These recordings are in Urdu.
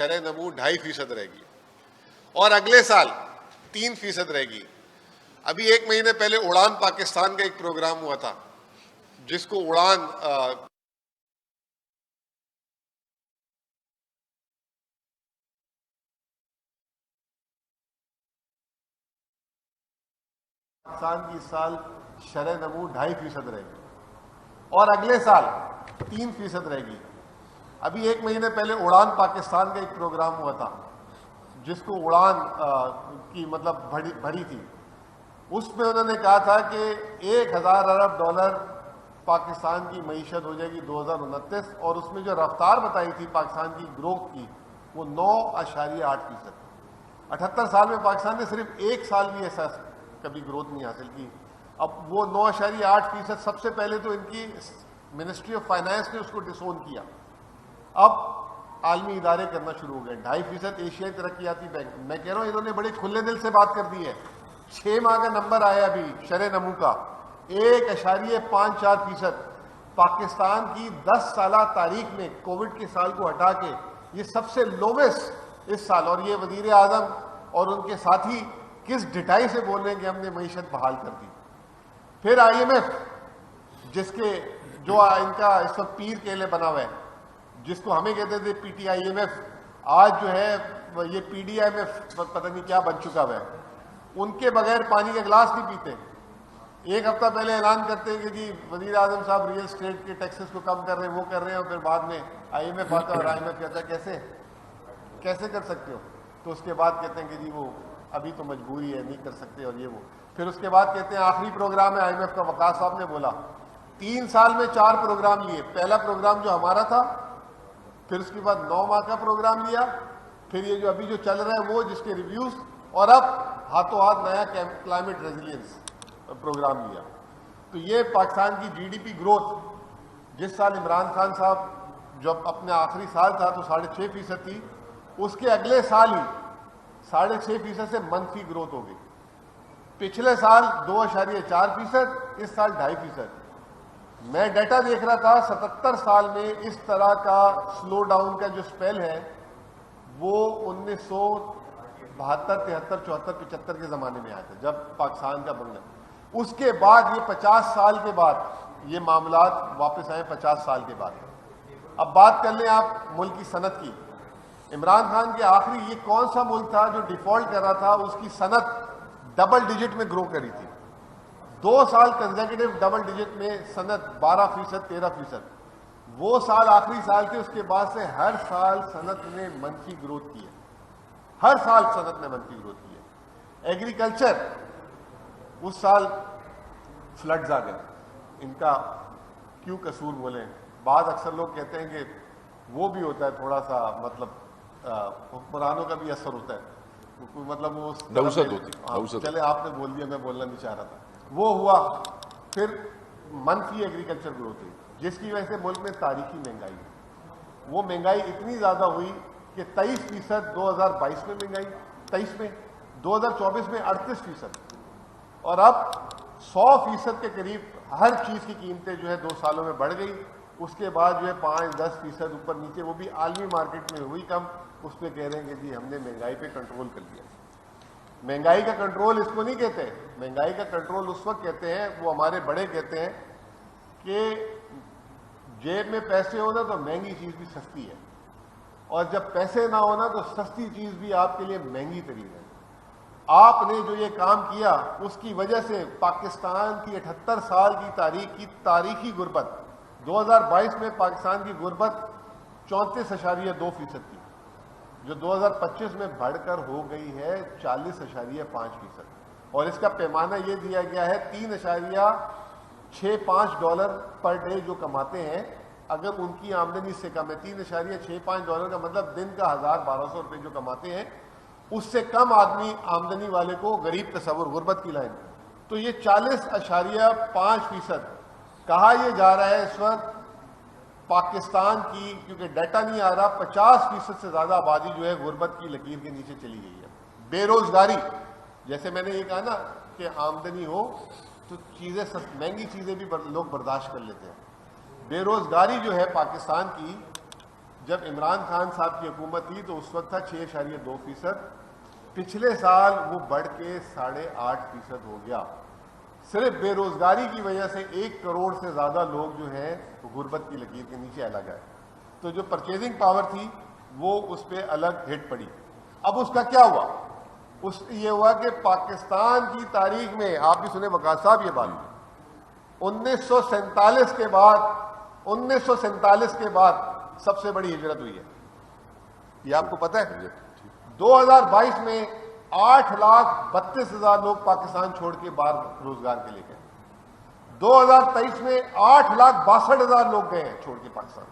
شرح نمو 2.5% رہے گی اور اگلے سال 3% رہے گی. ابھی ایک مہینے پہلے اڑان پاکستان کا ایک پروگرام ہوا تھا جس کو اڑان پاکستان کی اس سال شرح نمو 2.5% رہے گی اور اگلے سال 3% رہے گی. ابھی ایک مہینے پہلے اڑان پاکستان کا ایک پروگرام ہوا تھا جس کو اڑان کی مطلب بھری تھی. اس میں انہوں نے کہا تھا کہ 1,000 ارب ڈالر پاکستان کی معیشت ہو جائے گی 2029 اور اس میں جو رفتار بتائی تھی پاکستان کی گروتھ کی وہ 9.8%. 78 سال میں پاکستان نے صرف ایک سال بھی ایسا کبھی گروتھ نہیں حاصل کی. اب وہ 9.8% سب سے پہلے تو ان کی منسٹری آف فائنانس نے اس کو ڈسون کیا. اب عالمی ادارے کرنا شروع ہو گئے. 2.5% ایشیائی ترقیاتی بینک. میں کہہ رہا ہوں انہوں نے بڑے کھلے دل سے بات کر دی ہے. 6 ماہ کا نمبر آیا ابھی شرح نمو کا 1.54%. پاکستان کی 10 سالہ تاریخ میں کووڈ کے سال کو ہٹا کے یہ سب سے لوویسٹ اس سال. اور یہ وزیر اعظم اور ان کے ساتھی کس ڈٹائی سے بول رہے ہیں کہ ہم نے معیشت بحال کر دی. پھر IMF جس کے جو ان کا اس وقت پیر کیلے بنا ہوا ہے, جس کو ہمیں کہتے تھے PTIMF, آج جو ہے یہ PDIMF پتہ نہیں کیا بن چکا ہوا ہے. ان کے بغیر پانی کا گلاس نہیں پیتے. ایک ہفتہ پہلے اعلان کرتے ہیں کہ جی وزیر اعظم صاحب ریئل اسٹیٹ کے ٹیکسز کو کم کر رہے ہیں, وہ کر رہے ہیں, اور پھر بعد میں IMF آتا ہے اور IMF کہتا ہے کیسے کر سکتے ہو. تو اس کے بعد کہتے ہیں کہ جی وہ ابھی تو مجبوری ہے, نہیں کر سکتے, اور یہ وہ. پھر اس کے بعد کہتے ہیں آخری پروگرام ہے IMF کا. وقاص صاحب نے بولا 3 سال میں 4 پروگرام لیے. پہلا پروگرام جو ہمارا تھا, پھر اس کے بعد 9 ماہ کا پروگرام لیا, پھر یہ جو ابھی جو چل رہا ہے وہ جس کے ریویوز, اور اب ہاتھوں ہاتھ نیا کلائمیٹ ریزیلینس پروگرام لیا. تو یہ پاکستان کی GDP گروتھ جس سال عمران خان صاحب جب اپنے آخری سال تھا تو 6.5% تھی, اس کے اگلے سال ہی 6.5% سے منفی گروتھ ہو گئی. پچھلے سال 2.4%, اس سال 2.5%. میں ڈیٹا دیکھ رہا تھا 77 سال میں اس طرح کا سلو ڈاؤن کا جو سپیل ہے وہ 1972, 73, 74, 75 کے زمانے میں آیا تھا جب پاکستان کا بننا. اس کے بعد یہ 50 سال کے بعد یہ معاملات واپس آئے. 50 سال کے بعد. اب بات کر لیں آپ ملک کی صنعت کی. عمران خان کے آخری یہ کون سا ملک تھا جو ڈیفالٹ کر رہا تھا, اس کی صنعت ڈبل ڈیجٹ میں گرو کری تھی. 2 سال کنزیکٹیو ڈبل ڈیجٹ میں صنعت 12%, 13%. وہ سال آخری سال کے, اس کے بعد سے ہر سال صنعت نے منفی گروتھ کی ہے. ہر سال صنعت نے منفی گروتھ کی ہے. ایگریکلچر, اس سال فلڈز آ گئے. ان کا کیوں قصور بولیں, بعض اکثر لوگ کہتے ہیں کہ وہ بھی ہوتا ہے تھوڑا سا, مطلب حکمرانوں کا بھی اثر ہوتا ہے, مطلب وہ نوسط ہوتی. چلے آپ نے بول دیا, میں بولنا نہیں چاہ رہا تھا. وہ ہوا. پھر منفی ایگریکلچر گروتھ ہوئی جس کی وجہ سے ملک میں تاریخی مہنگائی ہوئی. وہ مہنگائی اتنی زیادہ ہوئی کہ 23% 2022 میں مہنگائی, 23 میں, 2024 میں 38%, اور اب 100% کے قریب ہر چیز کی قیمتیں جو ہے 2 سالوں میں بڑھ گئی. اس کے بعد جو ہے 5-10% اوپر نیچے, وہ بھی عالمی مارکیٹ میں ہوئی کم. اس پہ کہہ رہے ہیں کہ جی ہم نے مہنگائی پہ کنٹرول کر لیا. مہنگائی کا کنٹرول اس کو نہیں کہتے. مہنگائی کا کنٹرول اس وقت کہتے ہیں, وہ ہمارے بڑے کہتے ہیں کہ جیب میں پیسے ہونا تو مہنگی چیز بھی سستی ہے, اور جب پیسے نہ ہونا تو سستی چیز بھی آپ کے لیے مہنگی ترین ہے. آپ نے جو یہ کام کیا اس کی وجہ سے پاکستان کی 78 سال کی تاریخ کی تاریخی غربت 2022 میں پاکستان کی غربت 34.2% تھی, جو 2025 میں بڑھ کر ہو گئی ہے 40.5%. اور اس کا پیمانہ یہ دیا گیا ہے $3.65 پر ڈے جو کماتے ہیں, اگر ان کی آمدنی سے کم ہے. $3.65 کا مطلب دن کا 1,200 روپے جو کماتے ہیں, اس سے کم آدمی آمدنی والے کو غریب تصور, غربت کی لائن. تو یہ 40.5% کہا یہ جا رہا ہے اس وقت پاکستان کی, کیونکہ ڈیٹا نہیں آ رہا, 50% سے زیادہ آبادی جو ہے غربت کی لکیر کے نیچے چلی گئی ہے. بے روزگاری, جیسے میں نے یہ کہا نا کہ آمدنی ہو تو چیزیں مہنگی چیزیں بھی لوگ برداشت کر لیتے ہیں. بے روزگاری جو ہے پاکستان کی, جب عمران خان صاحب کی حکومت تھی تو اس وقت تھا 6.2%. پچھلے سال وہ بڑھ کے 8.5% ہو گیا. صرف بے روزگاری کی وجہ سے 1 کروڑ سے زیادہ لوگ جو ہیں غربت کی لکیر کے نیچے الگ آئے. تو جو پرچیزنگ پاور تھی وہ اس پہ الگ ہٹ پڑی. اب اس کا کیا ہوا؟ یہ ہوا کہ پاکستان کی تاریخ میں، آپ بھی سنیں وقاص صاحب یہ بات، 1947 کے بعد سب سے بڑی ہجرت ہوئی ہے. یہ آپ کو پتہ ہے؟ 2022 میں 8,32,000 لوگ پاکستان چھوڑ کے باہر روزگار کے لیے گئے. 2023 میں 8,62,000 لوگ گئے ہیں چھوڑ کے پاکستان.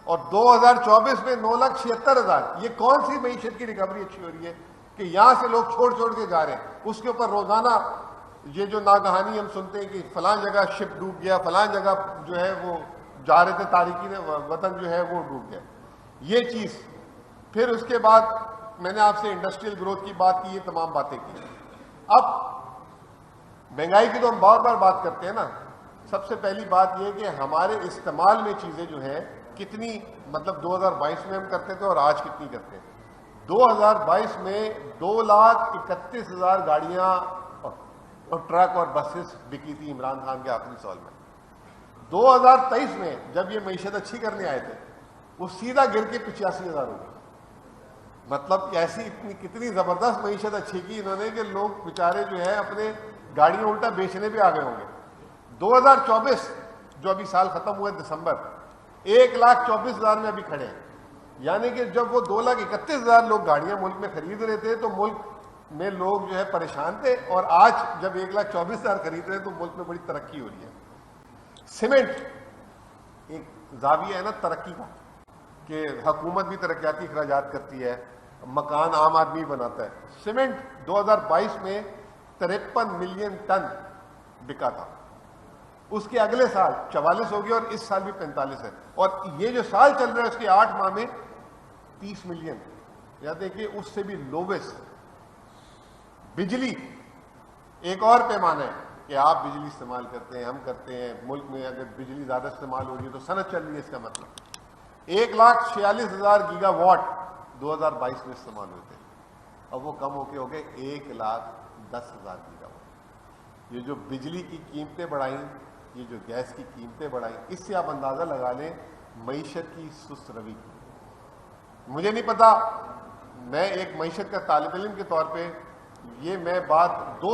اور 2024 میں 9,76,000. یہ کون سی معیشت کی ریکوری اچھی ہو رہی ہے کہ یہاں سے لوگ چھوڑ کے جا رہے ہیں؟ اس کے اوپر روزانہ یہ جو ناگہانی ہم سنتے ہیں کہ فلاں جگہ شپ ڈوب گیا، فلاں جگہ جو ہے وہ جا رہے تھے تارکین وطن جو ہے وہ ڈوب گیا. یہ چیز. پھر اس کے بعد میں نے آپ سے انڈسٹریل گروتھ کی بات کی، یہ تمام باتیں کی. اب مہنگائی کی تو ہم بار بار بات کرتے ہیں نا. سب سے پہلی بات یہ کہ ہمارے استعمال میں چیزیں جو ہیں کتنی، مطلب 2022 میں ہم کرتے تھے اور آج کتنی کرتے ہیں. 2022 میں 2,31,000 گاڑیاں اور ٹرک اور بسز بکی تھی عمران خان کے آخری سال میں. 2023 میں جب یہ معیشت اچھی کرنے آئے تھے وہ سیدھا گر کے 85,000 ہو گئی. مطلب ایسی کتنی زبردست معیشت اچھی کی انہوں نے کہ لوگ بیچارے جو ہے اپنے گاڑیاں الٹا بیچنے پہ آ گئے ہوں گے. 2024 جو ابھی سال ختم ہوا دسمبر، 1,24,000 میں ابھی کھڑے ہیں. یعنی کہ جب وہ 2,31,000 لوگ گاڑیاں ملک میں خرید رہے تھے تو ملک میں لوگ جو ہے پریشان تھے، اور آج جب 1,24,000 خرید رہے ہیں تو ملک میں بڑی ترقی ہو رہی ہے. سیمنٹ ایک زاویہ ہے نا ترقی کا، کہ حکومت بھی ترقیاتی اخراجات کرتی ہے، مکان عام آدمی بناتا ہے. سیمنٹ 2022 میں 53 ملین ٹن بکا تھا. اس کے اگلے سال 44 ہو گیا اور اس سال بھی 45 ہے. اور یہ جو سال چل رہا ہے اس کے 8 ماہ میں 30 ملین. یا دیکھیے اس سے بھی لوویسٹ. بجلی ایک اور پیمانہ ہے کہ آپ بجلی استعمال کرتے ہیں، ہم کرتے ہیں. ملک میں اگر بجلی زیادہ استعمال ہو رہی ہے تو صنعت چل رہی ہے. اس کا مطلب 1,46,000 گیگا واٹ 2022 میں استعمال ہوئے تھے. اب وہ کم ہو گئے 1,10,000 گیگا واٹ. یہ جو بجلی کی قیمتیں بڑھائیں، یہ جو گیس کی قیمتیں بڑھائیں، اس سے آپ اندازہ لگا لیں معیشت کی سست روی کی. مجھے نہیں پتا، میں ایک معیشت کا طالب علم کے طور پہ یہ میں بات 2